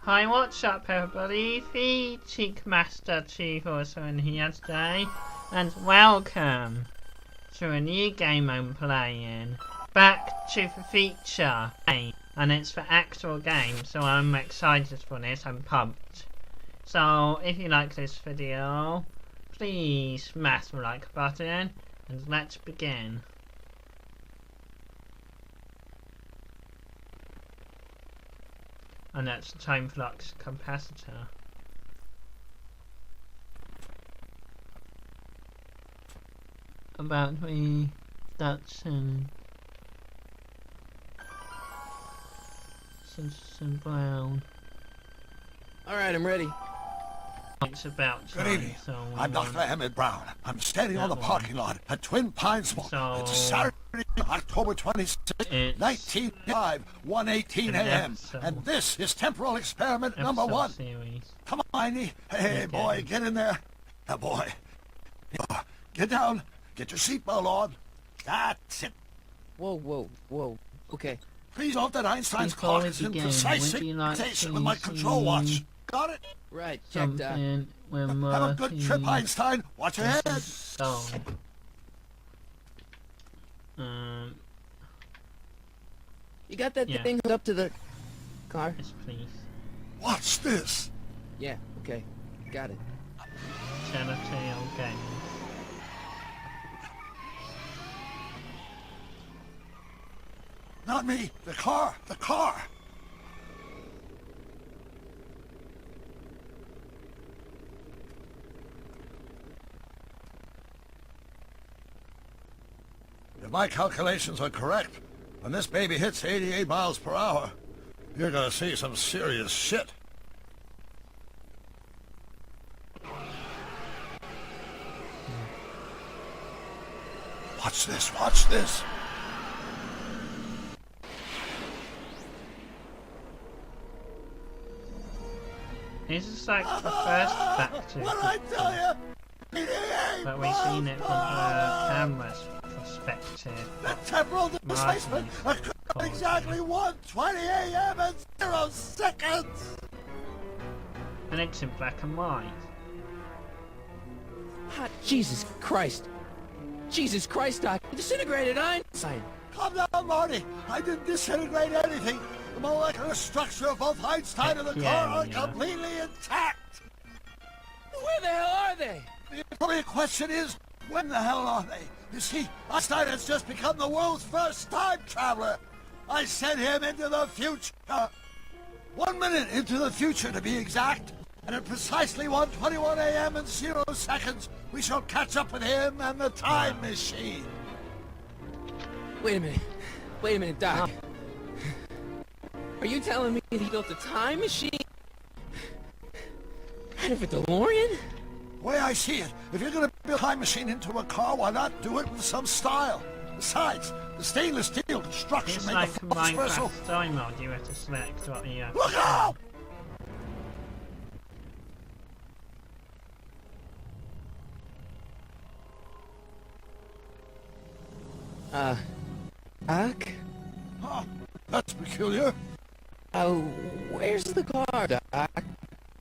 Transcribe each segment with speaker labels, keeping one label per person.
Speaker 1: Hi, what's up everybody? The Cheek Master Chief also in here today, and welcome to a new game I'm playing, Back to the Future, and it's the actual game, so I'm excited for this, I'm pumped. So, if you like this video, please smash the like button, and let's begin. And that's the time flux capacitor. About the Datsun Simpson Brown.
Speaker 2: Alright, I'm ready.
Speaker 1: It's about time.
Speaker 3: Good evening.
Speaker 1: So
Speaker 3: I'm Dr. Emmett Brown. I'm standing on the parking lot at Twin Pines Mall.
Speaker 1: So
Speaker 3: it's Saturday, October 26th, 1905, 1:18 a.m. And this is temporal experiment number 1.
Speaker 1: Series.
Speaker 3: Come on, Miney. Hey, boy, get in there. Now, boy. Get down. Get your seatbelt on. That's it.
Speaker 2: Whoa. Okay.
Speaker 3: Please note that Einstein's
Speaker 1: Before
Speaker 3: clock
Speaker 1: we
Speaker 3: is in
Speaker 1: begin,
Speaker 3: precise
Speaker 1: would you like
Speaker 3: synchronization
Speaker 1: to
Speaker 3: with my control
Speaker 1: see
Speaker 3: watch. Got it?
Speaker 2: Right, checked out.
Speaker 1: Something we're
Speaker 3: Have a good trip,
Speaker 1: working
Speaker 3: Einstein. Watch your head.
Speaker 1: So,
Speaker 2: You got that
Speaker 1: Yeah.
Speaker 2: thing hooked up to the car?
Speaker 1: yes please.
Speaker 3: Watch this.
Speaker 2: Yeah, okay. Got it.
Speaker 1: Telltale Games.
Speaker 3: Not me. The car. The car. If my calculations are correct, when this baby hits 88 miles per hour, you're gonna see some serious shit. Watch this, watch this.
Speaker 1: This is like the first Back to
Speaker 3: What did I tell you? 88
Speaker 1: but we've seen it from the camera's perspective.
Speaker 3: The temporal displacement
Speaker 1: Martin
Speaker 3: occurred exactly 1:20 a.m. and 0 seconds.
Speaker 1: And it's in black and white.
Speaker 2: Hot Jesus Christ. Jesus Christ, Doc. You disintegrated Einstein.
Speaker 3: Calm down, Marty. I didn't disintegrate anything. The molecular structure of both Einstein and the car are completely intact.
Speaker 2: Where the hell are they?
Speaker 3: The appropriate question is, when the hell are they? You see, Einstein has just become the world's first time traveler. I sent him into the future. 1 minute into the future, to be exact. And at precisely 1:21 a.m. and 0 seconds, we shall catch up with him and the time machine.
Speaker 2: Wait a minute, Doc. Are you telling me that he built a time machine out of a DeLorean?
Speaker 3: The way I see it, if you're going to build a time machine into a car, why not do it with some style? Besides, the stainless steel construction
Speaker 1: It's
Speaker 3: makes
Speaker 1: like
Speaker 3: a
Speaker 1: a
Speaker 3: false espresso.
Speaker 1: Minecraft time mode, you have to select what you have.
Speaker 3: Look out!
Speaker 2: Doc?
Speaker 3: Huh, that's peculiar.
Speaker 2: Where's the car, Doc?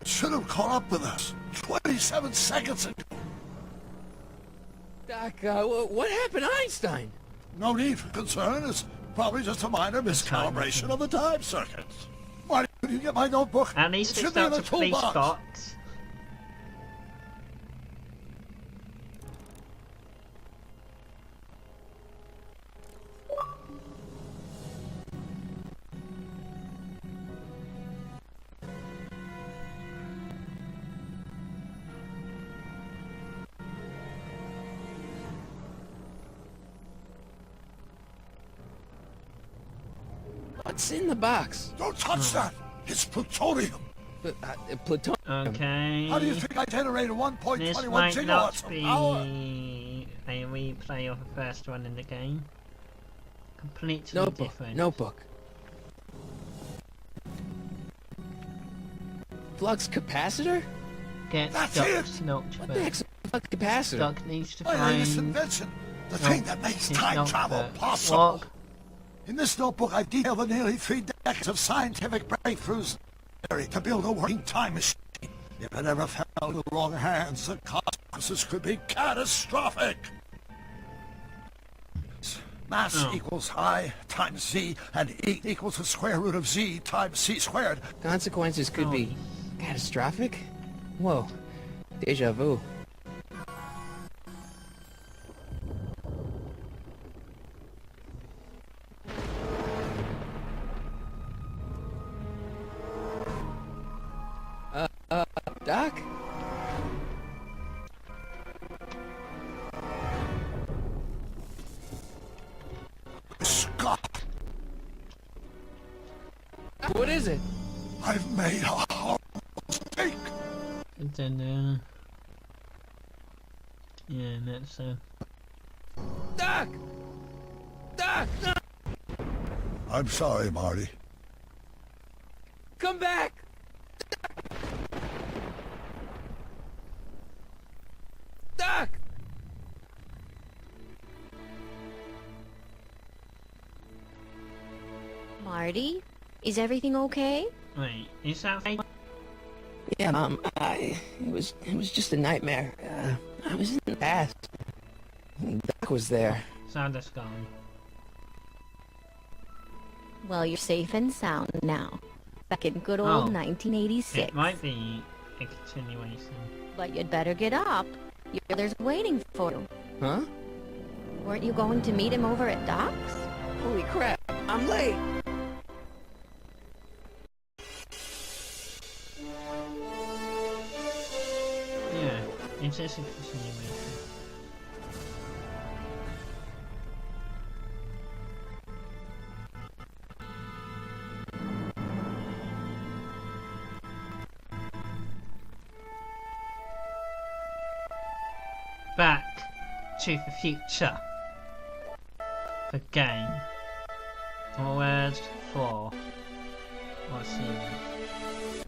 Speaker 3: It should have caught up with us 27 seconds ago.
Speaker 2: Doc, what happened to Einstein?
Speaker 3: No need for concern. It's probably just a minor miscalibration of the time circuits. Marty, could you get my notebook?
Speaker 1: At least
Speaker 3: It
Speaker 1: it's
Speaker 3: should be in
Speaker 1: not
Speaker 3: the
Speaker 1: a police
Speaker 3: toolbox.
Speaker 1: box.
Speaker 2: What's in the box?
Speaker 3: Don't touch that. It's plutonium.
Speaker 2: Plutonium.
Speaker 1: Okay.
Speaker 3: How do you think I generated
Speaker 1: This
Speaker 3: 1.21
Speaker 1: might
Speaker 3: gigawatts
Speaker 1: not
Speaker 3: of
Speaker 1: be
Speaker 3: power?
Speaker 1: a replay of the first one in the game. Completely
Speaker 2: Notebook.
Speaker 1: different.
Speaker 2: Notebook. Flux capacitor?
Speaker 1: Get
Speaker 3: That's
Speaker 1: Doc's
Speaker 3: it!
Speaker 1: notebook.
Speaker 2: What the heck's a flux capacitor?
Speaker 1: Doc needs to
Speaker 3: My latest
Speaker 1: find
Speaker 3: invention. The thing that makes
Speaker 1: his
Speaker 3: time travel
Speaker 1: notebook.
Speaker 3: possible.
Speaker 1: What?
Speaker 3: In this notebook, I detail the nearly 3 decades of scientific breakthroughs necessary to build a working time machine. If it ever fell into the wrong hands, the consequences could be catastrophic. Mass equals I times Z, and E equals the square root of Z times C squared.
Speaker 2: Consequences could be catastrophic? Whoa. Deja vu. Doc?
Speaker 3: Scott,
Speaker 2: What is it?
Speaker 3: I've made a horrible mistake.
Speaker 1: And then, yeah, that's,
Speaker 2: Doc! Doc! Doc!
Speaker 3: I'm sorry, Marty.
Speaker 2: Come back! Doc!
Speaker 4: Marty, is everything okay?
Speaker 1: wait, is that fake?
Speaker 2: Yeah, Mom, it was just a nightmare. I was in the past. Doc was there.
Speaker 1: Sandra's gone.
Speaker 4: Well, you're safe and sound now. Back in good old
Speaker 1: Oh.
Speaker 4: 1986.
Speaker 1: It might be a continuation.
Speaker 4: But you'd better get up. Your brother's waiting for you.
Speaker 2: Huh?
Speaker 4: Weren't you going to meet him over at Doc's?
Speaker 2: Holy crap, I'm late!
Speaker 1: Yeah, it is a continuation. Back to the Future. The game. Or word 4. Or series.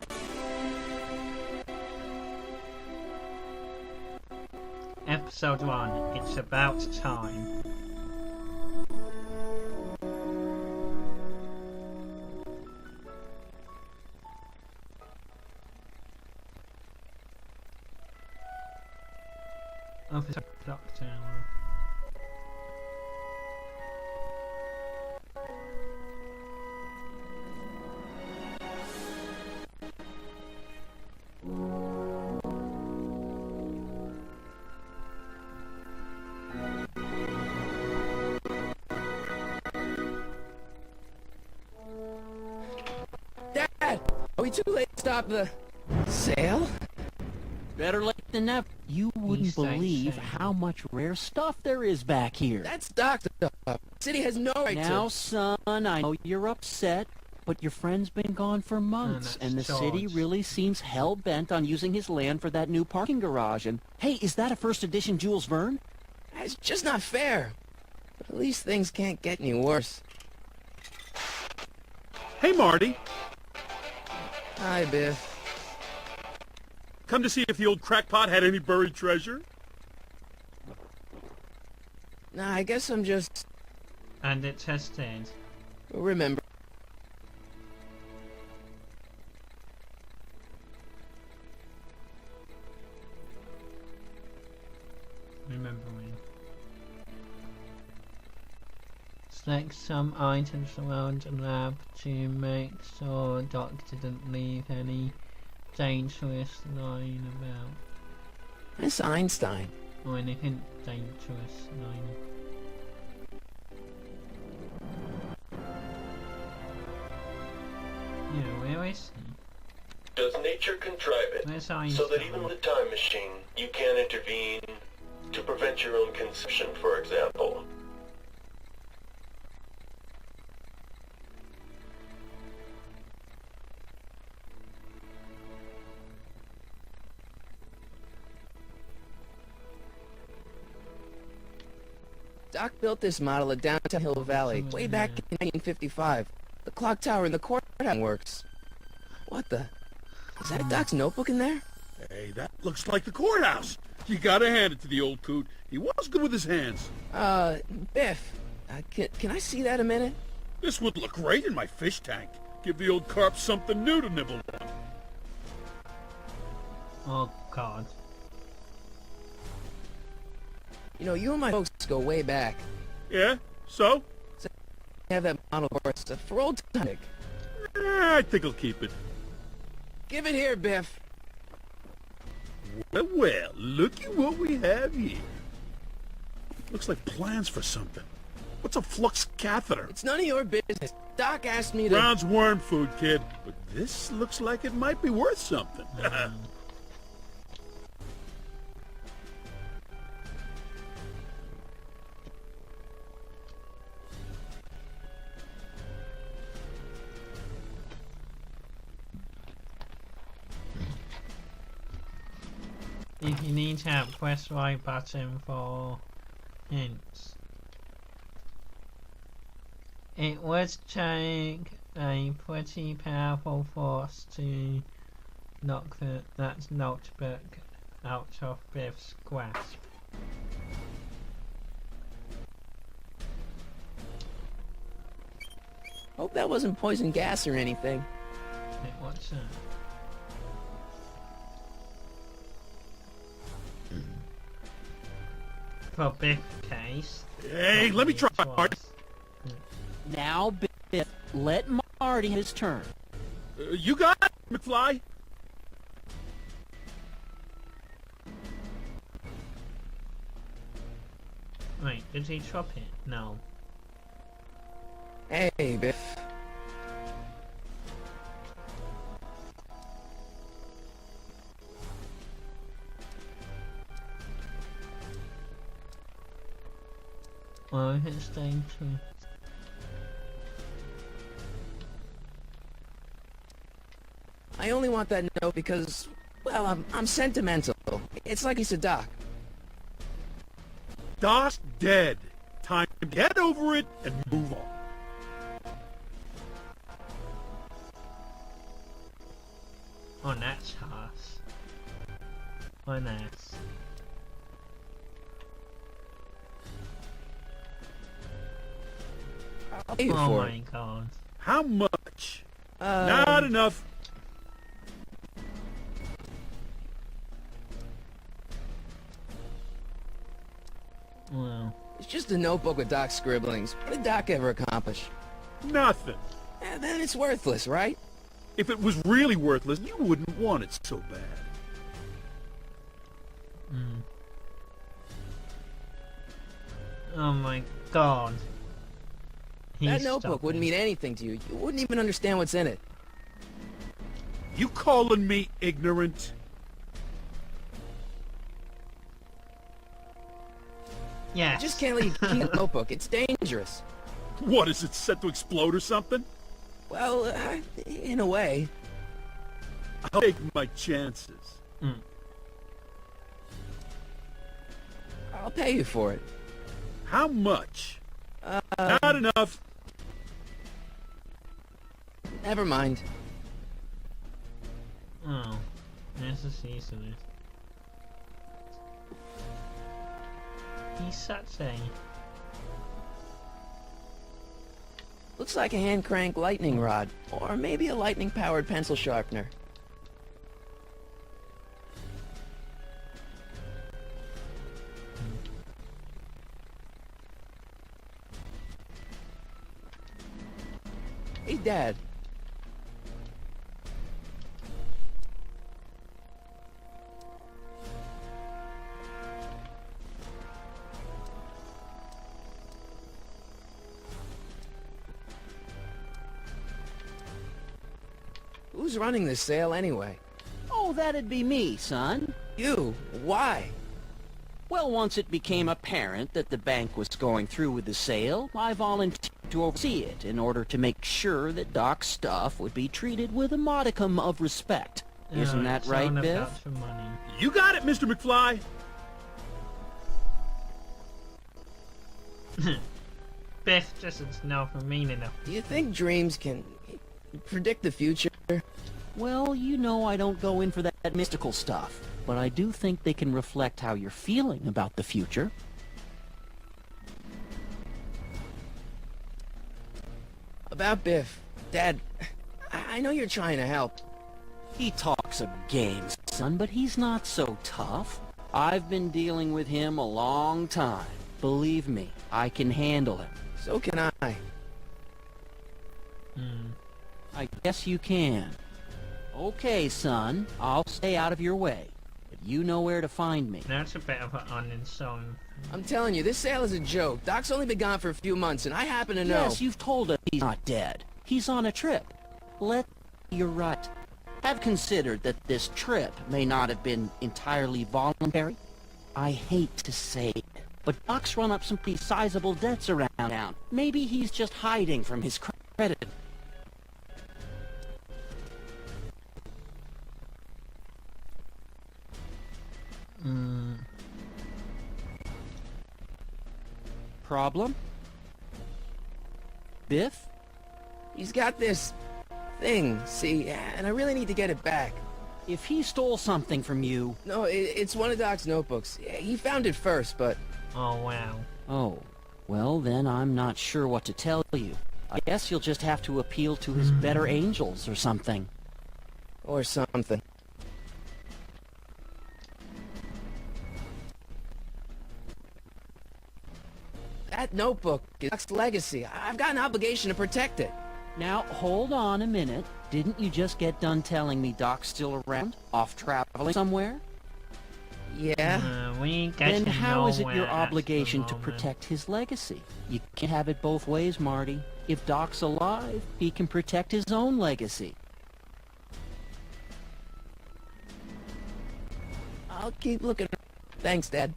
Speaker 1: Episode 1. It's about time. Officer Clock Tower.
Speaker 2: Dad! Are we too late to stop the sale?
Speaker 5: Better late than never. You wouldn't
Speaker 1: say
Speaker 5: believe
Speaker 1: so.
Speaker 5: how much rare stuff there is back here.
Speaker 2: That's Doc's stuff. City has no right
Speaker 5: Now,
Speaker 2: to.
Speaker 5: son, I know you're upset, but your friend's been gone for months,
Speaker 1: that's
Speaker 5: and the city
Speaker 1: George.
Speaker 5: really seems hell-bent on using his land for that new parking garage. And, hey, is that a first edition Jules Verne?
Speaker 2: It's just not fair. But at least things can't get any worse.
Speaker 6: Hey, Marty.
Speaker 2: Hi, Biff.
Speaker 6: Come to see if the old crackpot had any buried treasure?
Speaker 2: Nah, I guess I'm just...
Speaker 1: And it tested.
Speaker 2: remember.
Speaker 1: Remembering. Select some items around the lab to make sure Doc didn't leave any dangerous lying about.
Speaker 2: Miss Einstein.
Speaker 1: Or anything dangerous lying. Yeah, where is he?
Speaker 7: Does nature contrive it
Speaker 1: Where's
Speaker 7: so
Speaker 1: Einstein?
Speaker 7: that even with a time machine, you can intervene to prevent your own conception, for example?
Speaker 2: Doc built this model of downtown Hill Valley way back in 1955. The clock tower in the courthouse works. What the? Is that Doc's notebook in there?
Speaker 6: Hey, that looks like the courthouse. You gotta hand it to the old coot. He was good with his hands.
Speaker 2: Biff, can I see that a minute?
Speaker 6: This would look great in my fish tank. Give the old carp something new to nibble on.
Speaker 1: Oh God.
Speaker 2: You know, you and my folks go way back.
Speaker 6: Yeah? So?
Speaker 2: I have that model horse for old time's sake.
Speaker 6: I think I'll keep it.
Speaker 2: Give it here, Biff.
Speaker 6: Well, well, looky what we have here. Looks like plans for something. What's a flux catheter?
Speaker 2: It's none of your business. Doc asked me to...
Speaker 6: Brown's worm food, kid. But this looks like it might be worth something.
Speaker 1: If you need help, press right button for hints. It would take a pretty powerful force to knock that notebook out of Biff's grasp.
Speaker 2: Hope that wasn't poison gas or anything.
Speaker 1: Wait, what's that? For Biff case.
Speaker 6: Hey, let me try,
Speaker 1: it was.
Speaker 6: Marty.
Speaker 5: Now, Biff, let Marty have his turn.
Speaker 6: You got it, McFly.
Speaker 1: Wait, did he drop it? No.
Speaker 2: Hey, Biff.
Speaker 1: Oh, it's staying true.
Speaker 2: I only want that note because, well, I'm sentimental. It's like he's a Doc.
Speaker 6: Doc's dead. Time to get over it and move on.
Speaker 1: Oh, that's harsh. Oh, nice.
Speaker 2: I'll pay you
Speaker 1: Oh
Speaker 2: for
Speaker 1: my
Speaker 2: it.
Speaker 1: God.
Speaker 6: How much? Not enough.
Speaker 1: Well,
Speaker 2: It's just a notebook with Doc's scribblings. What did Doc ever accomplish?
Speaker 6: Nothing.
Speaker 2: Then it's worthless, right?
Speaker 6: If it was really worthless, you wouldn't want it so bad.
Speaker 1: oh my God.
Speaker 2: That
Speaker 1: He's
Speaker 2: notebook wouldn't
Speaker 1: stopping.
Speaker 2: mean anything to you. You wouldn't even understand what's in it.
Speaker 6: You calling me ignorant?
Speaker 1: Yes.
Speaker 2: You just can't let you keep the notebook. It's dangerous.
Speaker 6: What, is it set to explode or something?
Speaker 2: Well, in a way.
Speaker 6: I'll take my chances.
Speaker 2: I'll pay you for it.
Speaker 6: How much? Not enough.
Speaker 2: Never mind.
Speaker 1: Oh, this is easily. He's such a...
Speaker 2: Looks like a hand crank lightning rod. Or maybe a lightning powered pencil sharpener. Hey, Dad. Who's running this sale anyway?
Speaker 5: Oh, that'd be me, son.
Speaker 2: You. Why?
Speaker 5: Well, once it became apparent that the bank was going through with the sale, I volunteered to oversee it in order to make sure that Doc's stuff would be treated with a modicum of respect. Isn't that
Speaker 1: it's
Speaker 5: right,
Speaker 1: all
Speaker 5: Biff?
Speaker 1: about your money.
Speaker 6: You got it, Mr. McFly.
Speaker 1: Biff doesn't know for mean enough.
Speaker 2: Do you think dreams can predict the future?
Speaker 5: Well, you know I don't go in for that mystical stuff, but I do think they can reflect how you're feeling about the future.
Speaker 2: About Biff. Dad, I know you're trying to help.
Speaker 5: He talks of games, son, but he's not so tough. I've been dealing with him a long time. Believe me, I can handle him.
Speaker 2: So can I.
Speaker 5: I guess you can. Okay, son, I'll stay out of your way. But you know where to find me.
Speaker 1: That's a bit of an uninstalled.
Speaker 2: I'm telling you, this sale is a joke. Doc's only been gone for a few months, and I happen to know.
Speaker 5: Yes, you've told us he's not dead. He's on a trip. You're right. Have considered that this trip may not have been entirely voluntary. I hate to say it, but Doc's run up some pretty sizable debts around town. Maybe he's just hiding from his credit. Problem? Biff?
Speaker 2: He's got this thing, see, and I really need to get it back.
Speaker 5: If he stole something from you...
Speaker 2: No, it's one of Doc's notebooks. Yeah, he found it first, but...
Speaker 1: Oh, wow.
Speaker 5: Oh, well then I'm not sure what to tell you. I guess you'll just have to appeal to his better angels or something.
Speaker 2: Or something. That notebook is Doc's legacy. I've got an obligation to protect it.
Speaker 5: Now, hold on a minute. Didn't you just get done telling me Doc's still around? Off traveling somewhere?
Speaker 2: Yeah?
Speaker 1: We get
Speaker 5: Then how is it
Speaker 1: nowhere
Speaker 5: your
Speaker 1: at the
Speaker 5: obligation to
Speaker 1: moment.
Speaker 5: protect his legacy? You can't have it both ways, Marty. If Doc's alive, he can protect his own legacy.
Speaker 2: I'll keep looking. Thanks, Dad.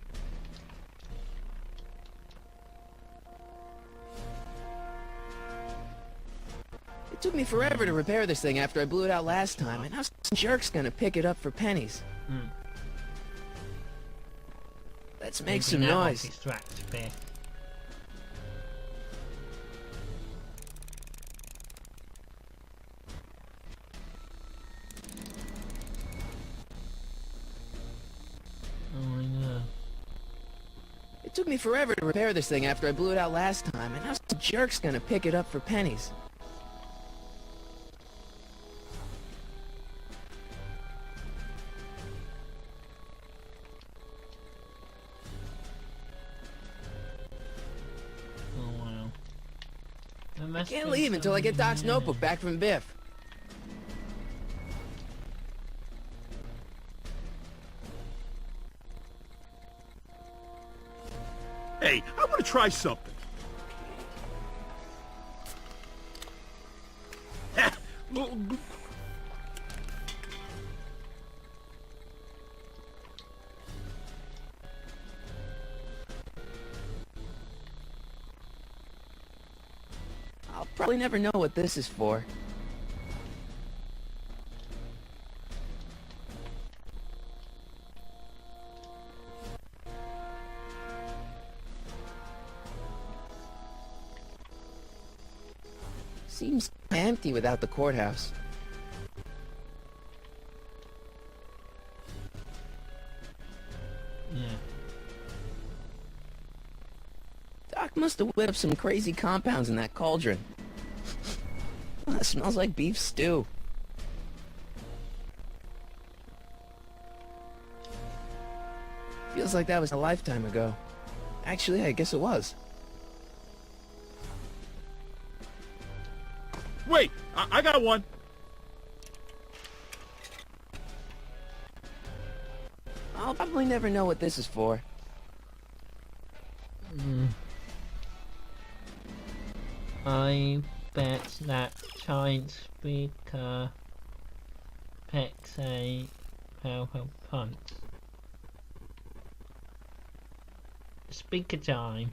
Speaker 2: It took me forever to repair this thing after I blew it out last time, and now some jerk's gonna pick it up for pennies. Let's make
Speaker 1: Maybe
Speaker 2: some
Speaker 1: that will
Speaker 2: noise.
Speaker 1: distract Biff. Oh, I know.
Speaker 2: It took me forever to repair this thing after I blew it out last time, and now some jerk's gonna pick it up for pennies.
Speaker 1: Oh, wow.
Speaker 2: I can't leave until I get Doc's notebook back from Biff.
Speaker 6: Hey, I want to try something.
Speaker 2: I'll probably never know what this is for. Seems empty without the courthouse.
Speaker 1: Yeah.
Speaker 2: Doc must have whipped up some crazy compounds in that cauldron. That smells like beef stew. Feels like that was a lifetime ago. Actually, I guess it was.
Speaker 6: Wait, I got one.
Speaker 2: I'll probably never know what this is for.
Speaker 1: I bet that giant speaker picks a power punch. Speaker time.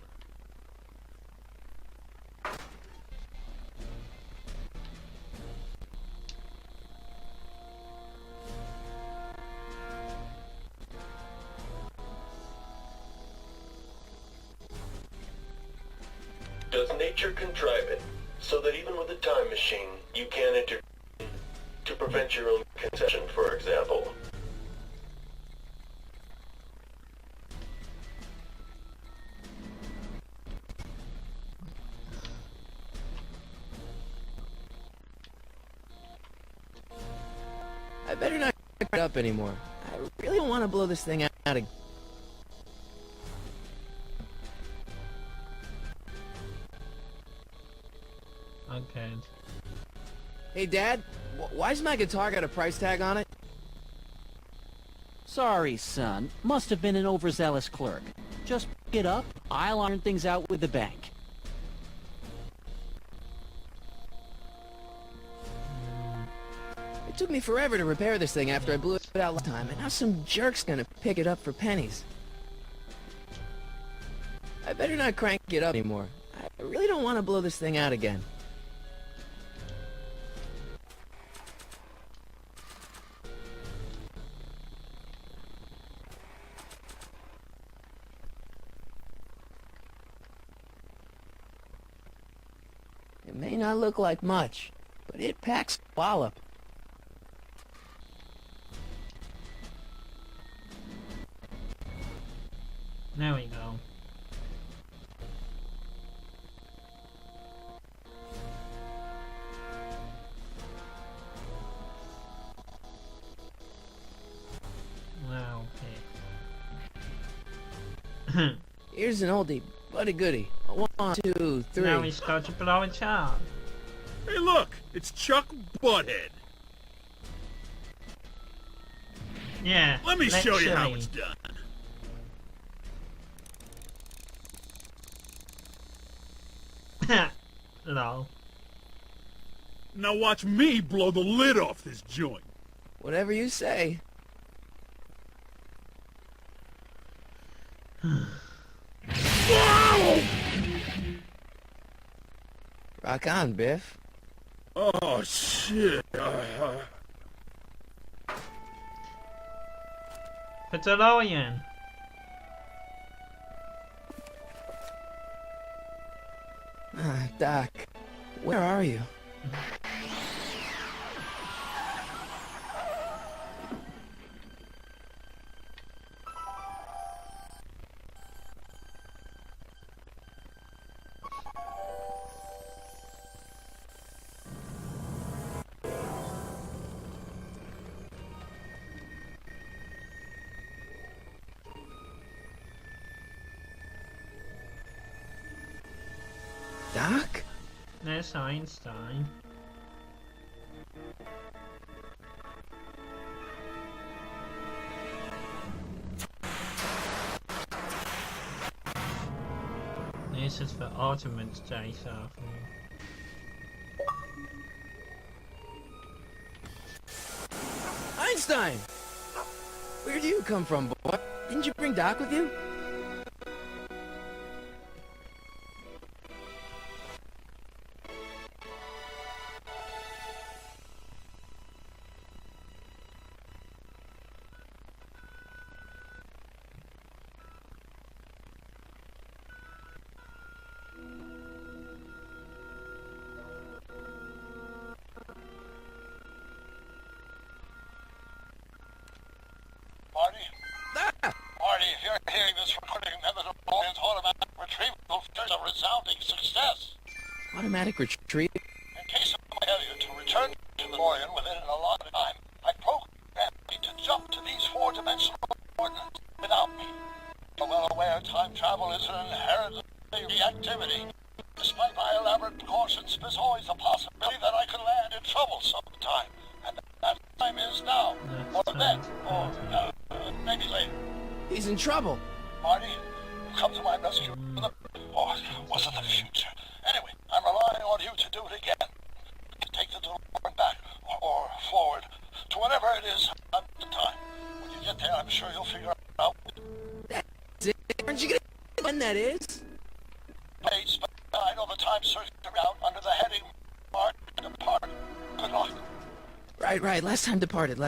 Speaker 7: Does nature contrive it so that even with a time machine, you can't intervene to prevent your own conception, for example?
Speaker 2: better not crank it up anymore. I really don't want to blow this thing out again.
Speaker 1: Okay.
Speaker 2: Hey, Dad, why's my guitar got a price tag on it?
Speaker 5: Sorry, son. Must have been an overzealous clerk. Just pick it up. I'll iron things out with the bank.
Speaker 2: It took me forever to repair this thing after I blew it out last time, and now some jerk's gonna pick it up for pennies. I better not crank it up anymore. I really don't want to blow this thing out again. It may not look like much, but it packs a wallop.
Speaker 1: There we go. Wow, okay.
Speaker 2: Here's an oldie, but a goodie. 1, 2, 3.
Speaker 1: Now he's got to blow it up.
Speaker 6: Hey, look! It's Chuck Butthead.
Speaker 1: Yeah.
Speaker 6: Let me show you how
Speaker 1: literally.
Speaker 6: it's done.
Speaker 1: Lol.
Speaker 6: Now watch me blow the lid off this joint.
Speaker 2: Whatever you say.
Speaker 6: Whoa!
Speaker 2: Rock on, Biff.
Speaker 6: Oh, shit.
Speaker 1: Petrolian.
Speaker 2: Doc, where are you? Doc?
Speaker 1: There's Einstein. This is for ultimate day surfing.
Speaker 2: Einstein! Where do you come from, boy? Didn't you bring Doc with you?
Speaker 3: Marty?
Speaker 2: Ah!
Speaker 3: Marty, if you're hearing this recording, then the DeLorean's automatic retrieval is a resounding success.
Speaker 2: Automatic retreat?
Speaker 3: In case of my failure to return to the DeLorean within an allotted time, I programmed it to jump to these four-dimensional coordinates without me. You're well aware time travel is an inherently reactivity. Despite my elaborate precautions, there's always a possibility that I could land in trouble sometime. And that time is now. Or then. Or maybe later.
Speaker 2: He's in trouble.
Speaker 3: Marty, you come to my rescue in the... Or was it the future? Anyway, I'm relying on you to do it again. To take the DeLorean back, or forward, to whatever it is at the time. When you get there, I'm sure you'll figure out
Speaker 2: That's it. Aren't you gonna when that is?
Speaker 3: dates, but I know the time search out under the heading Mark Depart. Good luck.
Speaker 2: Right. Last time departed. Oh,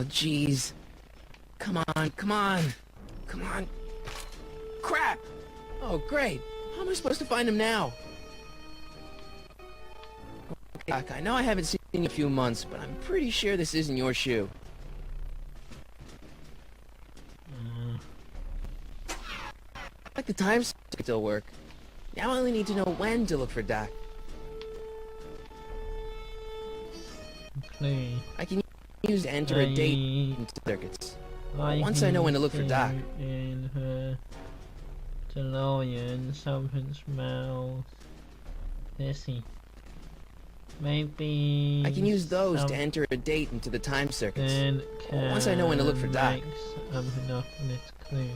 Speaker 2: jeez. Come on. Crap! Oh, great. How am I supposed to find him now? Okay, Doc, I know I haven't seen you in a few months, but I'm pretty sure this isn't your shoe. Like the time still work. Now I only need to know when to look for Doc.
Speaker 1: clue.
Speaker 2: I can use to enter a date into circuits. Once I know when to look for Doc.
Speaker 1: In her DeLorean, something smells fishy. Maybe
Speaker 2: I can use those to enter a date into the time circuits. Once I know when to look for Doc.
Speaker 1: Something off in its clue.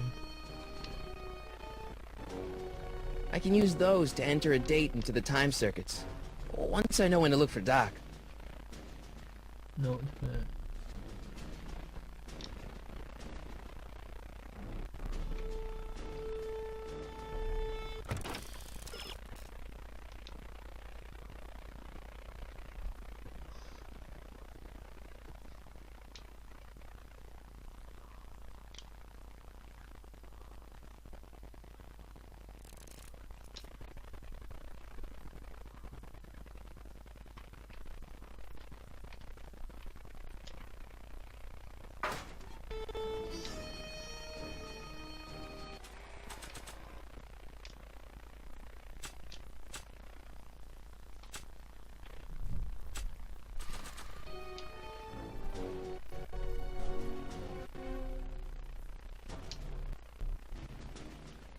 Speaker 2: I can use those to enter a date into the time circuits. Once I know when to look for Doc.
Speaker 1: Not that.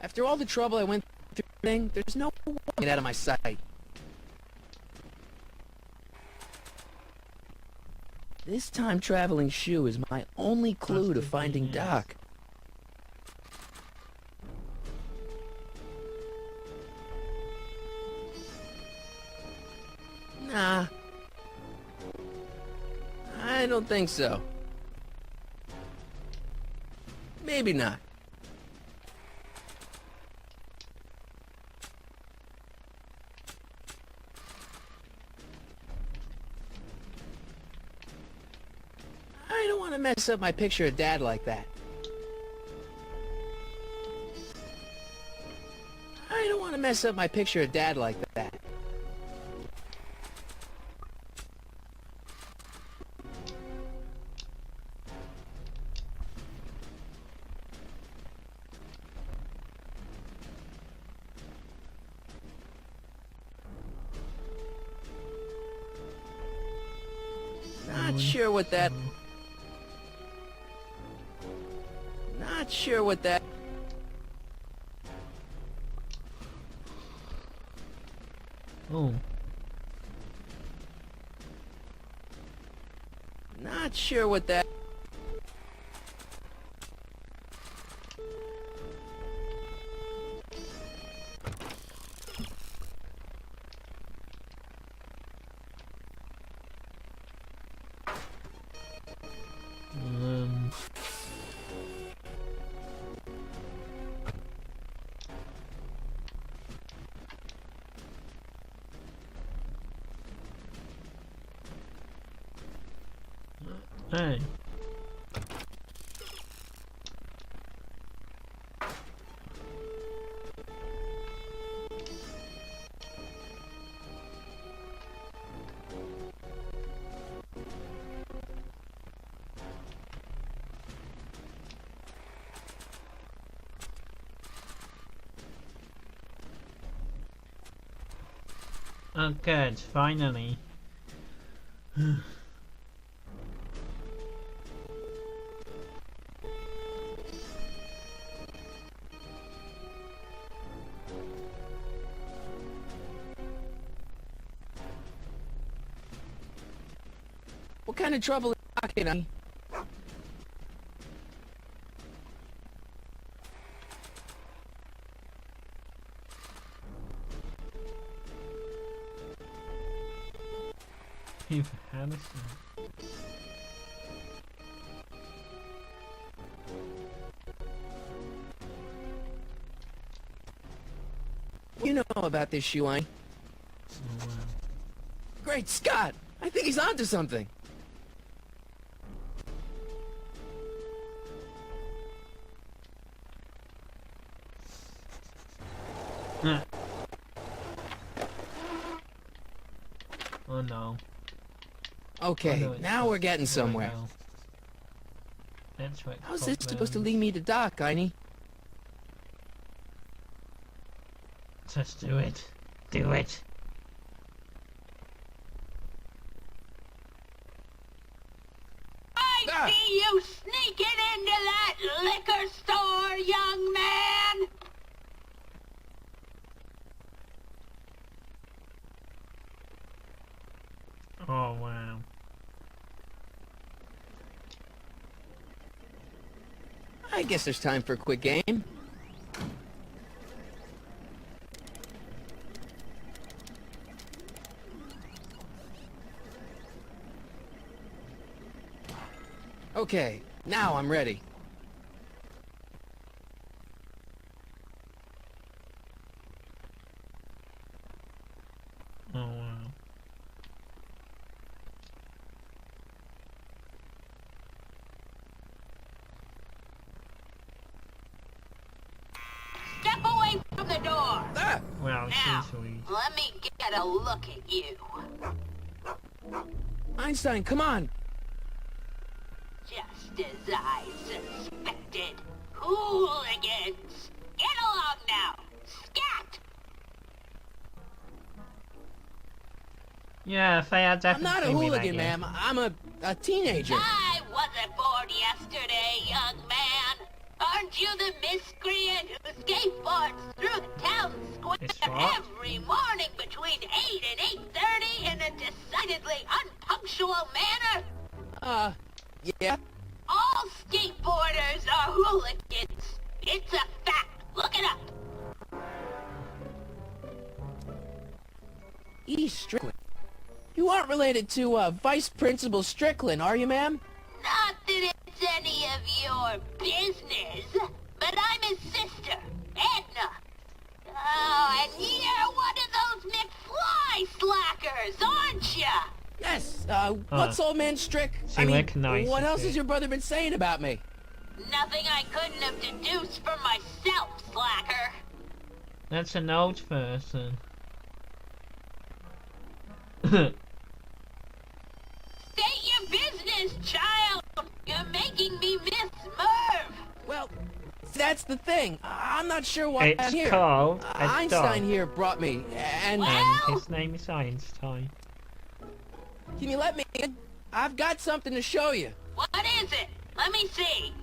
Speaker 2: After all the trouble I went through, there's no way to get out of my sight. This time-traveling shoe is my only clue to finding Doc. Nah. I don't think so. Maybe not. I don't want to mess up my picture of Dad like that. I don't want to mess up my picture of Dad like that. Not sure what that... Not sure what that...
Speaker 1: Oh.
Speaker 2: Not sure what that...
Speaker 1: Um. Hey. Oh good, finally.
Speaker 2: What kind of trouble is Doc in?
Speaker 1: You've had us.
Speaker 2: You know about this shoe, Einny.
Speaker 1: Oh wow.
Speaker 2: Great Scott! I think he's onto something.
Speaker 1: Huh. Oh no.
Speaker 2: Okay,
Speaker 1: Oh, no,
Speaker 2: now we're getting
Speaker 1: it's
Speaker 2: somewhere.
Speaker 1: well. That's right.
Speaker 2: How's this supposed to lead me to Doc, Einny?
Speaker 1: Just do it. Do it.
Speaker 8: see you sneaking into that liquor store, young man!
Speaker 1: Oh, wow.
Speaker 2: I guess there's time for a quick game. Okay, now I'm ready.
Speaker 1: Oh, wow.
Speaker 8: Step away from the door!
Speaker 2: Ah!
Speaker 1: Well,
Speaker 8: Now,
Speaker 1: she's sweet.
Speaker 8: let me get a look at you.
Speaker 2: Einstein, come on!
Speaker 8: Just as I suspected. Hooligans! Get along now! Scat!
Speaker 1: Yeah, they are
Speaker 2: I'm
Speaker 1: definitely
Speaker 2: not a hooligan,
Speaker 1: related.
Speaker 2: ma'am. I'm a teenager.
Speaker 8: I wasn't born yesterday, young man. Aren't you the miscreant who skateboards through the town square
Speaker 1: It's what?
Speaker 8: every morning between 8 and 8:30 in a decidedly unpunctual manner?
Speaker 2: Yeah?
Speaker 8: All skateboarders are hooligans. It's a fact. Look it up.
Speaker 2: E. Strickland. You aren't related to, Vice Principal Strickland, are you, ma'am?
Speaker 8: Not that it's any of your business, but I'm his sister, Edna. Oh, and you're one of those McFly slackers, aren't ya?
Speaker 2: Yes, what's old man Strick?
Speaker 1: She
Speaker 2: I mean,
Speaker 1: recognizes
Speaker 2: what else
Speaker 1: it.
Speaker 2: has your brother been saying about me?
Speaker 8: Nothing I couldn't have deduced for myself, slacker.
Speaker 1: That's an old person.
Speaker 8: State your business, child. You're making me miss Merv.
Speaker 2: Well, that's the thing. I'm not sure why I'm
Speaker 1: It's
Speaker 2: here.
Speaker 1: called a
Speaker 2: Einstein
Speaker 1: dog.
Speaker 2: here brought me, and
Speaker 1: And his name is Einstein.
Speaker 2: can you let me in? I've got something to show you.
Speaker 8: What is it? Let me see.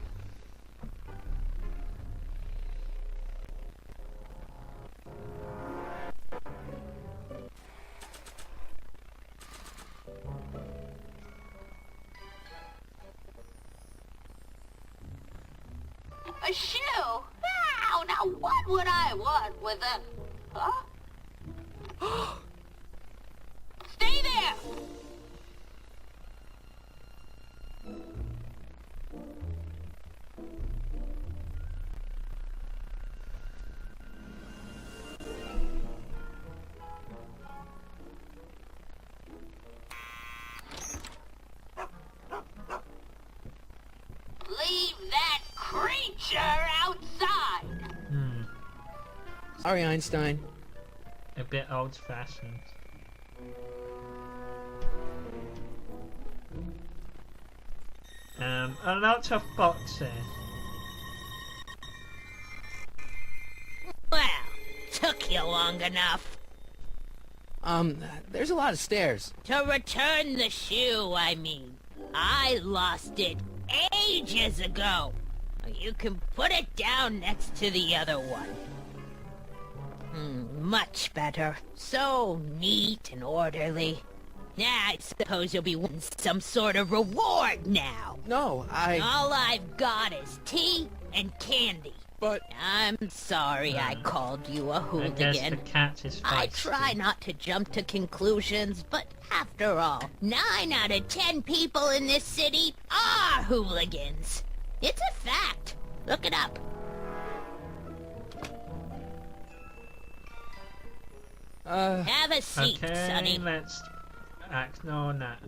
Speaker 8: A shoe? Now what would I want with a... Huh? Stay there! Leave that creature outside!
Speaker 2: Sorry, Einstein.
Speaker 1: A bit old-fashioned. A lot of boxes.
Speaker 8: Well, took you long enough.
Speaker 2: There's a lot of stairs.
Speaker 8: To return the shoe, I mean. I lost it ages ago. You can put it down next to the other one. Much better. So neat and orderly. I suppose you'll be wanting some sort of reward now.
Speaker 2: No,
Speaker 8: All I've got is tea and candy.
Speaker 2: But...
Speaker 8: I'm sorry I called you a
Speaker 1: I guess the
Speaker 8: hooligan.
Speaker 1: cat is
Speaker 8: I
Speaker 1: feisty.
Speaker 8: try not to jump to conclusions, but after all, 9 out of 10 people in this city are hooligans. It's a fact. Look it up. Have a seat,
Speaker 1: Okay,
Speaker 8: Sonny.
Speaker 1: let's ignore that.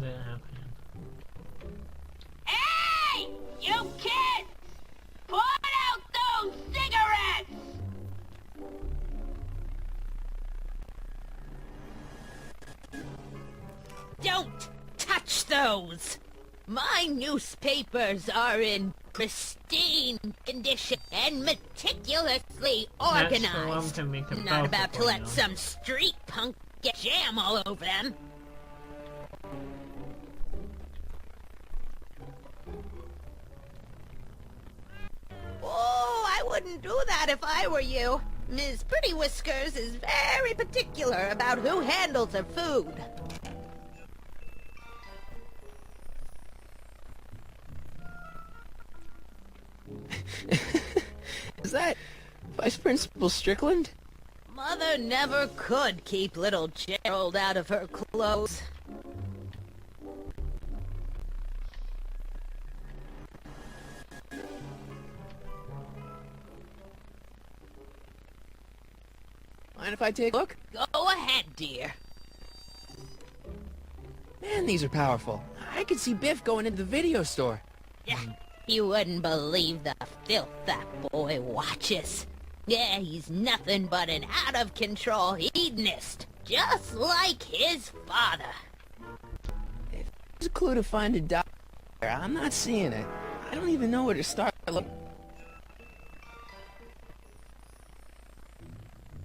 Speaker 1: That happened.
Speaker 8: Hey! You kids! Put out those cigarettes! Don't touch those! My newspapers are in pristine condition and meticulously
Speaker 1: That's the one
Speaker 8: organized.
Speaker 1: thing we can
Speaker 8: Not
Speaker 1: both
Speaker 8: about to
Speaker 1: agree
Speaker 8: let
Speaker 1: on.
Speaker 8: some street punk get jam all over them.
Speaker 9: wouldn't do that if I were you. Miss Pretty Whiskers is very particular about who handles her food.
Speaker 2: Is that Vice Principal Strickland?
Speaker 9: Mother never could keep little Gerald out of her clothes.
Speaker 2: Mind if I take a look?
Speaker 9: Go ahead, dear.
Speaker 2: Man, these are powerful. I could see Biff going into the video store.
Speaker 9: Yeah, you wouldn't believe the filth that boy watches. Yeah, he's nothing but an out-of-control hedonist, just like his father.
Speaker 2: If there's a clue to find a doctor, I'm not seeing it. I don't even know where to start.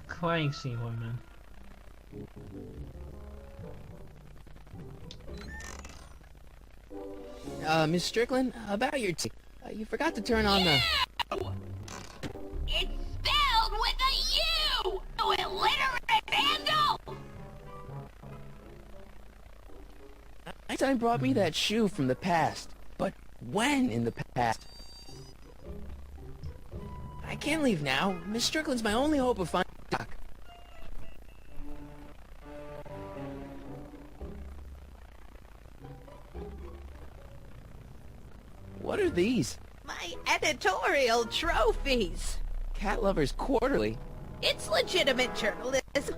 Speaker 1: Crazy woman.
Speaker 2: Miss Strickland, about your tea. You forgot to turn on the...
Speaker 8: It's spelled with a U! You illiterate vandal!
Speaker 2: Einstein brought me that shoe from the past. But when in the past? I can't leave now. Miss Strickland's my only hope of finding Doc. What are these?
Speaker 9: My editorial trophies.
Speaker 2: Cat Lovers Quarterly.
Speaker 9: It's legitimate journalism.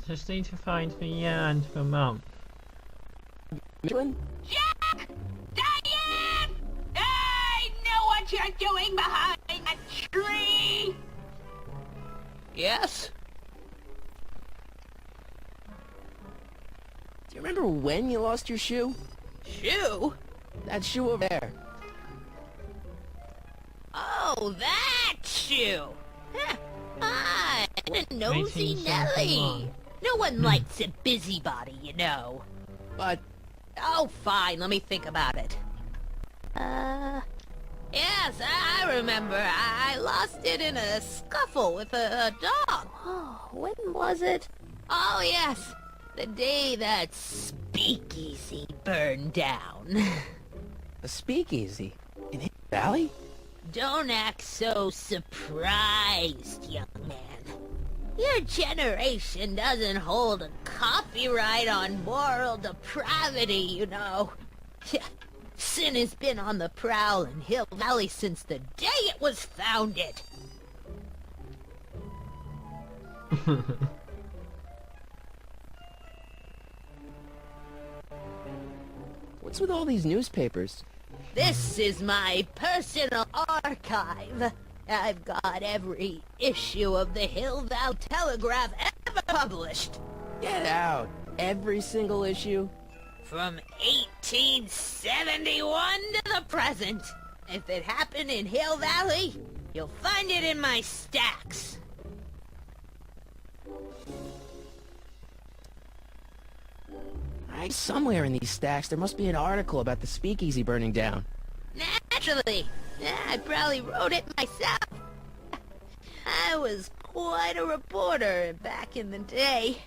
Speaker 1: Just need to find the year and the month.
Speaker 2: Strickland?
Speaker 8: Jack! Diane! I know what you're doing behind that tree!
Speaker 9: Yes?
Speaker 2: Do you remember when you lost your shoe?
Speaker 9: Shoe?
Speaker 2: That shoe over there.
Speaker 9: Oh, that shoe! Huh. Ah, a nosy
Speaker 1: 1871.
Speaker 9: Nelly. No one likes a busybody, you know.
Speaker 2: But
Speaker 9: Oh, fine, let me think about it. Yes, I remember. I lost it in a scuffle with a dog. Oh, when was it? Oh, yes, the day that speakeasy burned down.
Speaker 2: a speakeasy in Hidden Valley?
Speaker 9: Don't act so surprised, young man. Your generation doesn't hold a copyright on moral depravity, you know. Sin has been on the prowl in Hill Valley since the day it was founded.
Speaker 2: What's with all these newspapers?
Speaker 9: This is my personal archive. I've got every issue of the Hill Valley Telegraph ever published.
Speaker 2: Get out. Every single issue?
Speaker 9: From 1871 to the present. If it happened in Hill Valley, you'll find it in my stacks.
Speaker 2: Somewhere in these stacks there must be an article about the speakeasy burning down.
Speaker 9: Naturally. I probably wrote it myself. I was quite a reporter back in the day.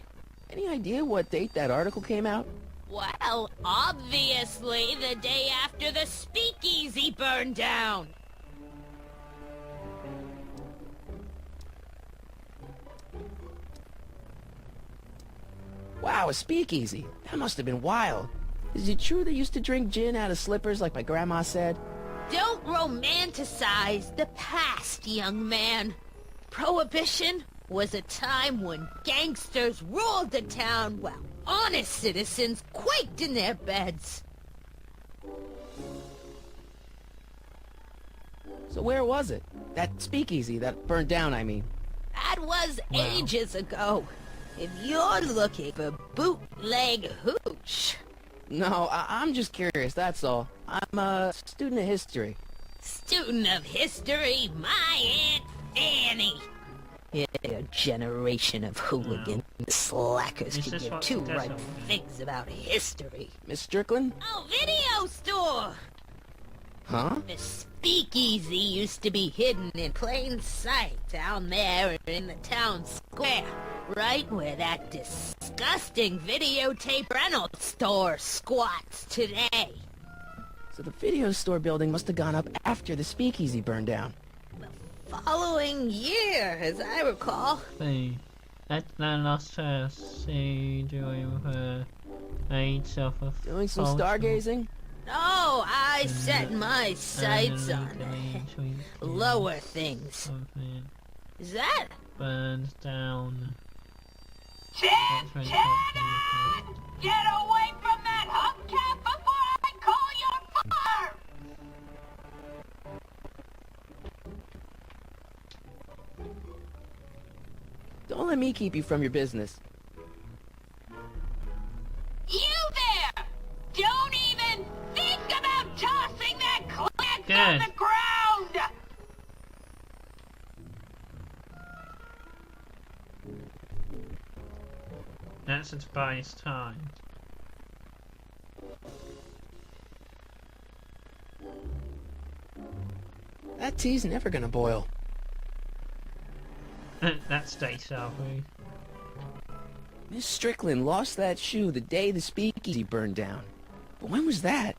Speaker 2: Any idea what date that article came out?
Speaker 9: Well, obviously the day after the speakeasy burned down.
Speaker 2: Wow, a speakeasy. That must have been wild. Is it true they used to drink gin out of slippers like my grandma said?
Speaker 9: Don't romanticize the past, young man. Prohibition was a time when gangsters ruled the town while honest citizens quaked in their beds.
Speaker 2: So where was it? That speakeasy that burned down, I mean.
Speaker 9: That was ages ago. If you're looking for bootleg hooch.
Speaker 2: No, I'm just curious, that's all. I'm a student of history.
Speaker 9: Student of history, my Aunt Fanny. Yeah, a generation of hooligans. slackers
Speaker 1: Is
Speaker 9: can
Speaker 1: this
Speaker 9: give
Speaker 1: what
Speaker 9: two
Speaker 1: he does
Speaker 9: right
Speaker 1: over there?
Speaker 9: things about history.
Speaker 2: Miss Strickland?
Speaker 9: Oh, video store!
Speaker 2: Huh?
Speaker 9: The speakeasy used to be hidden in plain sight down there in the town square, right where that disgusting videotape rental store squats today.
Speaker 2: So the video store building must have gone up after the speakeasy burned down.
Speaker 9: Following year, as I recall.
Speaker 1: See, Edna lost her sea during her age of a
Speaker 2: Doing some
Speaker 1: falter
Speaker 2: stargazing?
Speaker 9: No, I set my sights on lower things.
Speaker 1: Something
Speaker 9: Is that?
Speaker 1: burns down.
Speaker 8: Shannon!
Speaker 1: That's
Speaker 8: Get away from that hubcap before I call your farm!
Speaker 2: Don't let me keep you from your business.
Speaker 8: You there! Don't even think about tossing that clank on
Speaker 1: Good.
Speaker 8: the ground!
Speaker 1: That's to buy his time.
Speaker 2: That tea's never gonna boil.
Speaker 1: That's deja vu.
Speaker 2: Miss Strickland lost that shoe the day the speakeasy burned down. But when was that?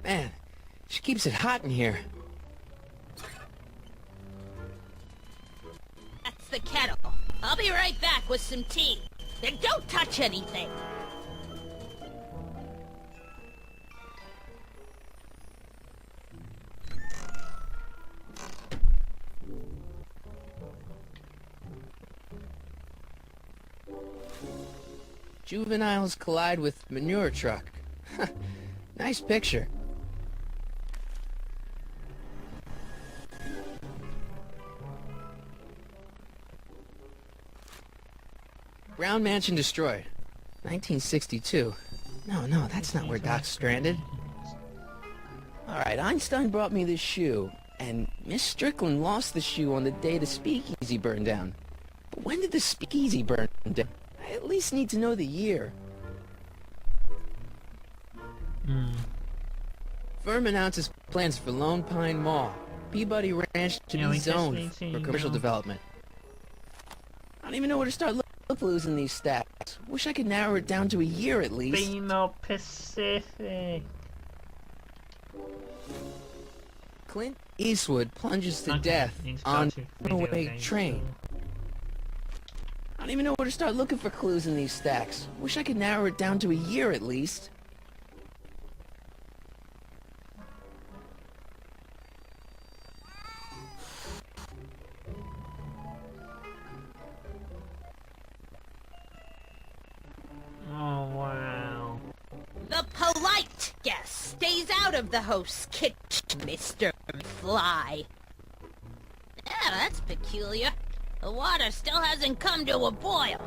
Speaker 2: Man, she keeps it hot in here.
Speaker 9: That's the kettle. I'll be right back with some tea. Then don't touch anything.
Speaker 2: Juveniles collide with manure truck. Nice picture. Brown Mansion destroyed. 1962. No, that's not where Doc's stranded. Alright, Einstein brought me this shoe, and Miss Strickland lost the shoe on the day the speakeasy burned down. But when did the speakeasy burn down? I at least need to know the year. Firm announces plans for Lone Pine Mall. Peabody Ranch to
Speaker 1: Yeah,
Speaker 2: be
Speaker 1: we just
Speaker 2: zoned
Speaker 1: need to
Speaker 2: for commercial
Speaker 1: know.
Speaker 2: development. I don't even know where to start losing these stacks. Wish I could narrow it down to a year at least.
Speaker 1: Be more Pacific.
Speaker 2: Clint Eastwood plunges to
Speaker 1: Okay,
Speaker 2: death
Speaker 1: he's
Speaker 2: on
Speaker 1: got to
Speaker 2: a
Speaker 1: video
Speaker 2: runaway
Speaker 1: games,
Speaker 2: train.
Speaker 1: so-
Speaker 2: I don't even know where to start looking for clues in these stacks. Wish I could narrow it down to a year at least.
Speaker 1: Oh wow.
Speaker 9: The polite guest stays out of the host's kitchen, Mr. Fly. Yeah, that's peculiar. The water still hasn't come to a boil.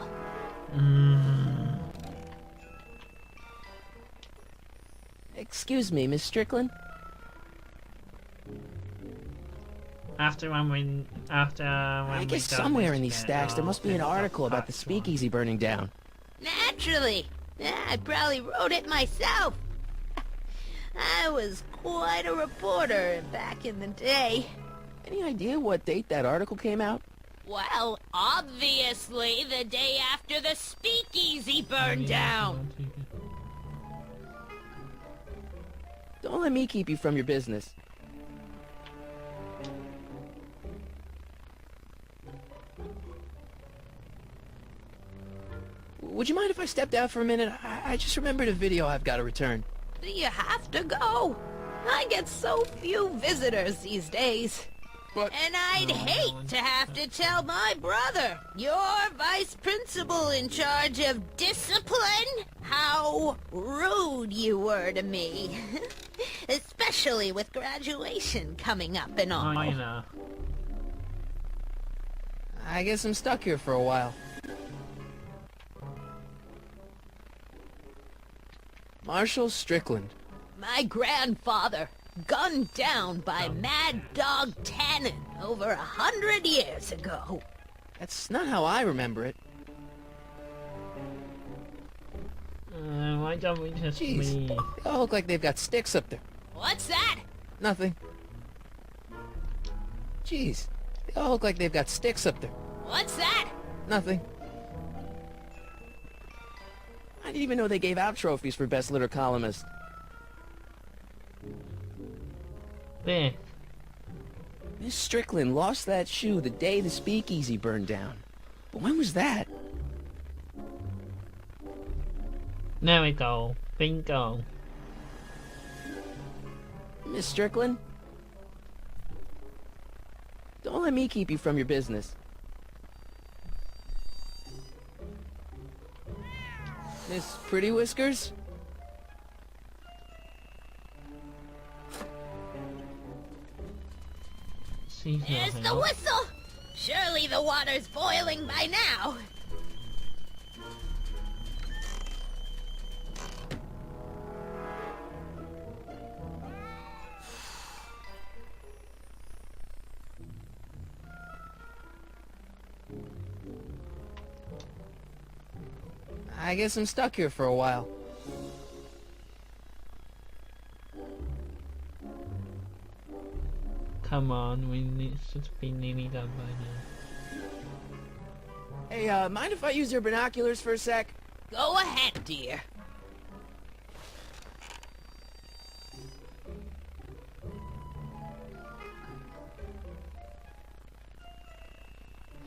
Speaker 2: Excuse me, Miss Strickland?
Speaker 1: After when
Speaker 2: I
Speaker 1: we
Speaker 2: guess
Speaker 1: done
Speaker 2: somewhere
Speaker 1: this
Speaker 2: in these
Speaker 1: together,
Speaker 2: stacks there must be an
Speaker 1: this is
Speaker 2: article about the
Speaker 1: part one.
Speaker 2: speakeasy burning down.
Speaker 9: Naturally. Yeah, I probably wrote it myself. I was quite a reporter back in the day.
Speaker 2: Any idea what date that article came out?
Speaker 9: Well, obviously the day after the speakeasy burned down.
Speaker 2: Don't let me keep you from your business. Would you mind if I stepped out for a minute? I just remembered a video I've got to return.
Speaker 9: You have to go. I get so few visitors these days.
Speaker 6: But...
Speaker 9: And I'd hate to have to tell my brother, your vice principal in charge of discipline, how rude you were to me. Especially with graduation coming up and all.
Speaker 1: I know.
Speaker 2: I guess I'm stuck here for a while. Marshall Strickland.
Speaker 9: My grandfather, gunned down by Mad Dog Tannen over 100 years ago.
Speaker 2: That's not how I remember it.
Speaker 1: Why don't we just
Speaker 2: Jeez,
Speaker 1: leave?
Speaker 2: they all look like they've got sticks up there.
Speaker 9: What's that?
Speaker 2: Nothing. Jeez, they all look like they've got sticks up there.
Speaker 9: What's that?
Speaker 2: Nothing. I didn't even know they gave out trophies for best litter columnist.
Speaker 1: There.
Speaker 2: Miss Strickland lost that shoe the day the speakeasy burned down. But when was that?
Speaker 1: There we go. Bingo.
Speaker 2: Miss Strickland? Don't let me keep you from your business. Miss Pretty Whiskers?
Speaker 1: She's
Speaker 9: There's
Speaker 1: not
Speaker 9: the
Speaker 1: here.
Speaker 9: whistle! Surely the water's boiling by now.
Speaker 2: I guess I'm stuck here for a while.
Speaker 1: Come on, should be nearly done by now.
Speaker 2: Hey, mind if I use your binoculars for a sec?
Speaker 9: Go ahead, dear.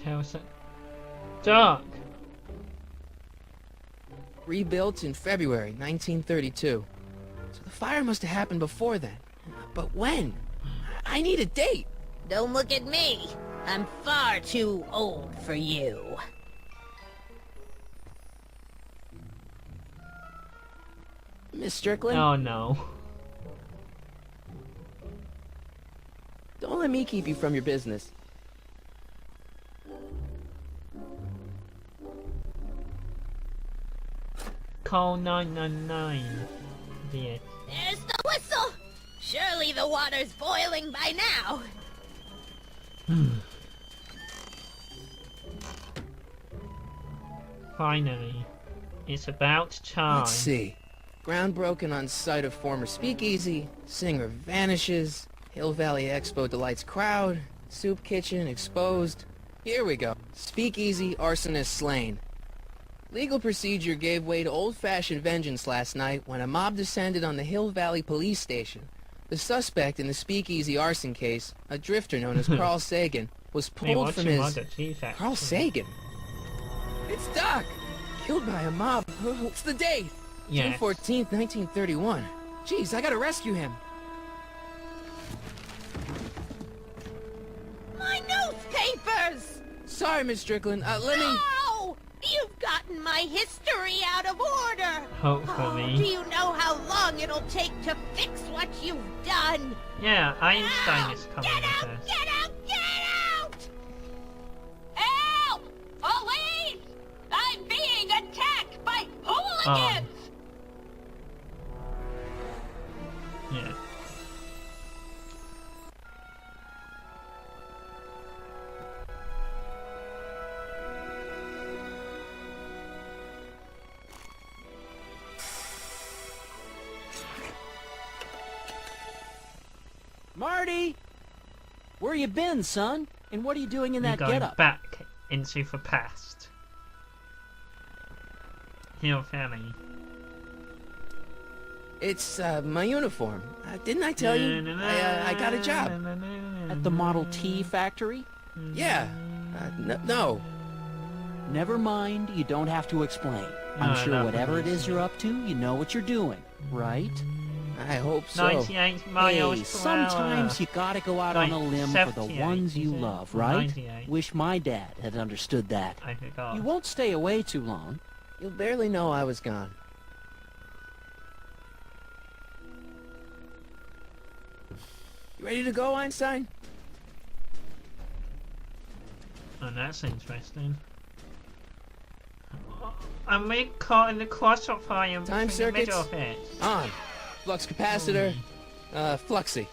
Speaker 1: How's that? Dark!
Speaker 2: Rebuilt in February 1932. So the fire must have happened before then. But when? I need a date!
Speaker 9: Don't look at me. I'm far too old for you.
Speaker 2: Miss Strickland?
Speaker 1: Oh no.
Speaker 2: Don't let me keep you from your business.
Speaker 1: Call 999. Dear.
Speaker 9: There's the whistle! Surely the water's boiling by now.
Speaker 1: Finally. It's about time.
Speaker 2: Let's see. Ground broken on site of former speakeasy. Singer vanishes. Hill Valley Expo delights crowd. Soup kitchen exposed. Here we go. Speakeasy arsonist slain. Legal procedure gave way to old-fashioned vengeance last night when a mob descended on the Hill Valley police station. The suspect in the speakeasy arson case, a drifter known as Carl Sagan, was
Speaker 1: Hey,
Speaker 2: pulled
Speaker 1: what's
Speaker 2: from
Speaker 1: your
Speaker 2: his...
Speaker 1: mother? Jeez,
Speaker 2: Carl Sagan? It's Doc! Killed by a mob. What's the date?
Speaker 1: Yes.
Speaker 2: June 14th, 1931. Jeez, I gotta rescue him.
Speaker 9: My newspapers!
Speaker 2: Sorry, Miss Strickland. Let me...
Speaker 9: No! You've gotten my history out of order!
Speaker 1: Hopefully.
Speaker 9: Oh, do you know how long it'll take to fix what you've done?
Speaker 1: Yeah, Einstein
Speaker 9: Now,
Speaker 1: is coming
Speaker 9: get out!
Speaker 1: with us.
Speaker 9: Get out! Get out!
Speaker 8: Help! Police! I'm being attacked by hooligans!
Speaker 1: Yeah.
Speaker 5: Marty! Where you been, son? And what are you doing in
Speaker 1: We're
Speaker 5: that
Speaker 1: going
Speaker 5: getup?
Speaker 1: back into the past. Hill Valley.
Speaker 2: It's, my uniform. Didn't I tell you? I got a job.
Speaker 5: At the Model T factory?
Speaker 2: Yeah. No.
Speaker 5: Never mind, you don't have to explain. I'm
Speaker 1: No,
Speaker 5: sure
Speaker 1: not
Speaker 5: whatever it
Speaker 1: really.
Speaker 5: is you're up to, you know what you're doing, right?
Speaker 2: I hope so.
Speaker 1: 98 miles
Speaker 5: Hey,
Speaker 1: per hour.
Speaker 5: sometimes you gotta go out on a
Speaker 1: Like
Speaker 5: limb for the
Speaker 1: 78,
Speaker 5: ones you
Speaker 1: is it?
Speaker 5: love, right?
Speaker 1: 98.
Speaker 5: Wish my dad had understood that.
Speaker 1: I forgot.
Speaker 5: You won't stay away too long.
Speaker 2: You'll barely know I was gone. You ready to go, Einstein?
Speaker 1: Oh, that's interesting. I'm really caught in the crossfire between the
Speaker 2: circuits?
Speaker 1: middle of it.
Speaker 2: On. Flux capacitor. Fluxy.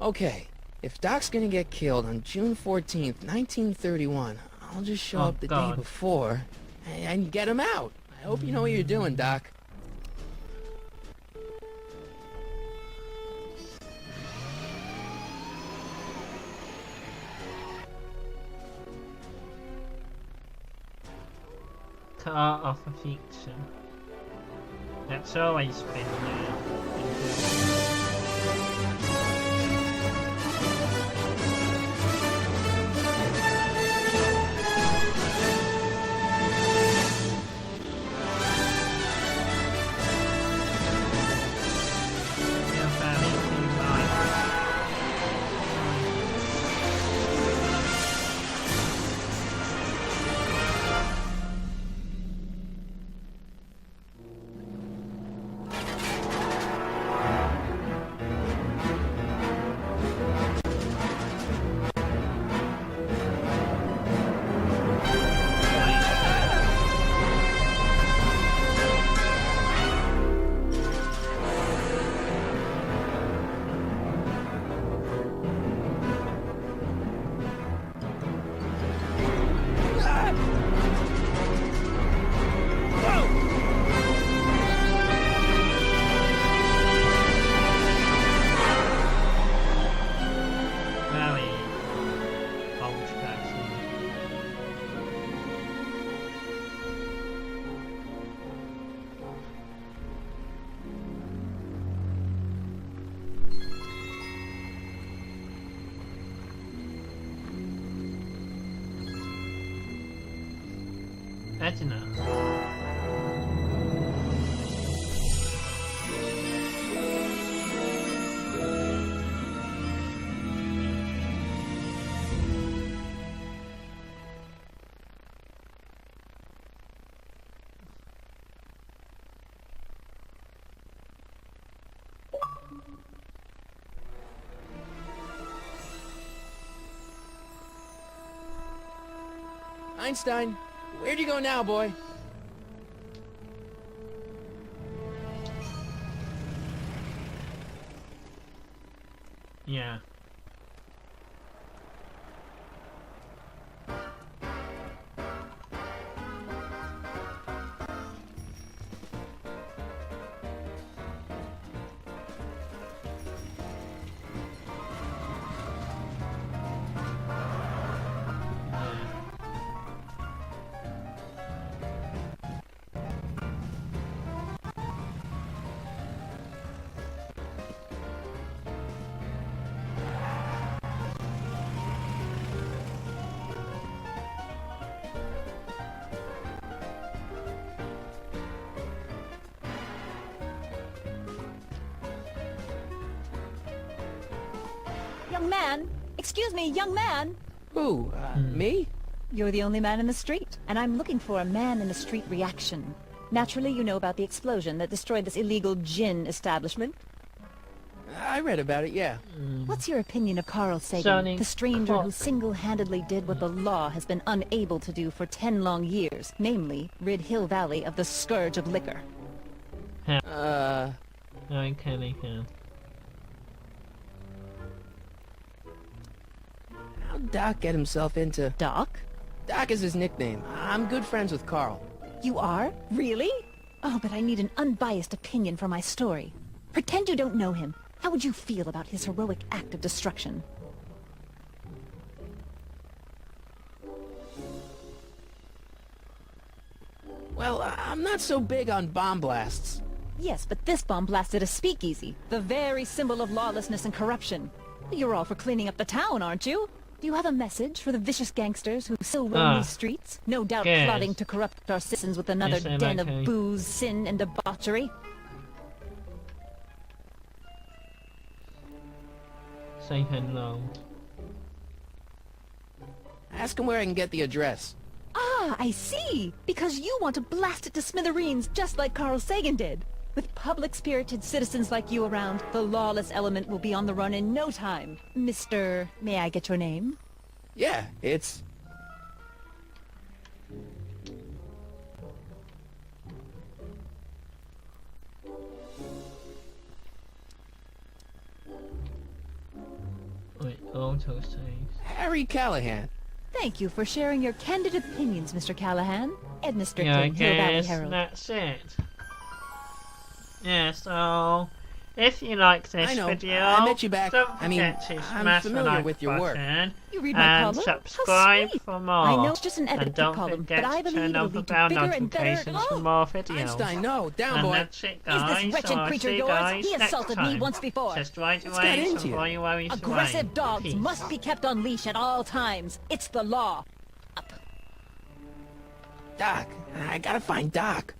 Speaker 2: Okay. If Doc's gonna get killed on June 14th, 1931, I'll just show
Speaker 1: Oh,
Speaker 2: up the day
Speaker 1: God.
Speaker 2: before and get him out. I hope you know what you're doing, Doc.
Speaker 1: Car of a fiction. That's always been there. You're very too right. Very old-fashioned. Edna.
Speaker 2: Einstein, where'd you go now, boy?
Speaker 1: Yeah.
Speaker 10: Young man! Excuse me, young man!
Speaker 2: Who? Me?
Speaker 10: You're the only man in the street, and I'm looking for a man-in-the-street reaction. Naturally, you know about the explosion that destroyed this illegal gin establishment.
Speaker 2: I read about it, yeah.
Speaker 10: What's your opinion of Carl Sagan,
Speaker 1: Johnny
Speaker 10: the stranger who
Speaker 1: Cook.
Speaker 10: single-handedly did what the law has been unable to do for 10 long years, namely, rid Hill Valley of the scourge of liquor?
Speaker 1: Okay, can.
Speaker 2: How'd Doc get himself into...
Speaker 10: Doc?
Speaker 2: Doc is his nickname. I'm good friends with Carl.
Speaker 10: You are? Really? Oh, but I need an unbiased opinion for my story. Pretend you don't know him. How would you feel about his heroic act of destruction?
Speaker 2: Well, I'm not so big on bomb blasts.
Speaker 10: Yes, but this bomb blasted a speakeasy, the very symbol of lawlessness and corruption. You're all for cleaning up the town, aren't you? Do you have a message for the vicious gangsters who still roam these streets? No doubt
Speaker 1: yes.
Speaker 10: plotting to corrupt our citizens with another
Speaker 1: Yes, I'm
Speaker 10: den
Speaker 1: okay.
Speaker 10: of booze, sin, and debauchery.
Speaker 1: Say hello.
Speaker 2: Ask him where I can get the address.
Speaker 10: Ah, I see! Because you want to blast it to smithereens just like Carl Sagan did. With public-spirited citizens like you around, the lawless element will be on the run in no time. Mr. May I get your name?
Speaker 2: Yeah, it's...
Speaker 1: Wait, autosave.
Speaker 2: Harry Callahan.
Speaker 10: Thank you for sharing your candid opinions, Mr. Callahan. Edna
Speaker 1: Yeah, I
Speaker 10: Strickland, Hill Valley
Speaker 1: guess
Speaker 10: Herald.
Speaker 1: that's it. Yeah, so if you like this
Speaker 2: I know.
Speaker 1: video,
Speaker 2: I met you back.
Speaker 1: don't
Speaker 2: I mean,
Speaker 1: forget to
Speaker 2: I'm
Speaker 1: smash the
Speaker 2: familiar
Speaker 1: like
Speaker 2: with your work.
Speaker 1: button
Speaker 10: You read my
Speaker 1: and
Speaker 10: column? How
Speaker 1: subscribe
Speaker 10: sweet.
Speaker 1: for more.
Speaker 10: I know it's just an
Speaker 1: And
Speaker 10: edited
Speaker 1: don't
Speaker 10: column,
Speaker 1: forget
Speaker 10: but I
Speaker 1: to
Speaker 10: believe
Speaker 1: turn
Speaker 10: it'll
Speaker 1: on the
Speaker 10: lead to
Speaker 1: bell
Speaker 10: bigger and better...
Speaker 1: notifications for more videos.
Speaker 2: Einstein, no. Down,
Speaker 1: And
Speaker 2: boy.
Speaker 1: that's it,
Speaker 10: Is
Speaker 1: guys.
Speaker 10: this wretched
Speaker 1: so I'll
Speaker 10: creature
Speaker 1: see you
Speaker 10: yours?
Speaker 1: guys
Speaker 10: He
Speaker 1: next
Speaker 10: assaulted
Speaker 1: time.
Speaker 10: me once before.
Speaker 1: Just right
Speaker 2: What's got
Speaker 1: away,
Speaker 2: into
Speaker 1: so
Speaker 2: you?
Speaker 1: before you worry
Speaker 10: Aggressive
Speaker 1: away.
Speaker 10: dogs
Speaker 1: Peace.
Speaker 10: must be kept on leash at all times. It's the law.
Speaker 2: Doc. I gotta find Doc.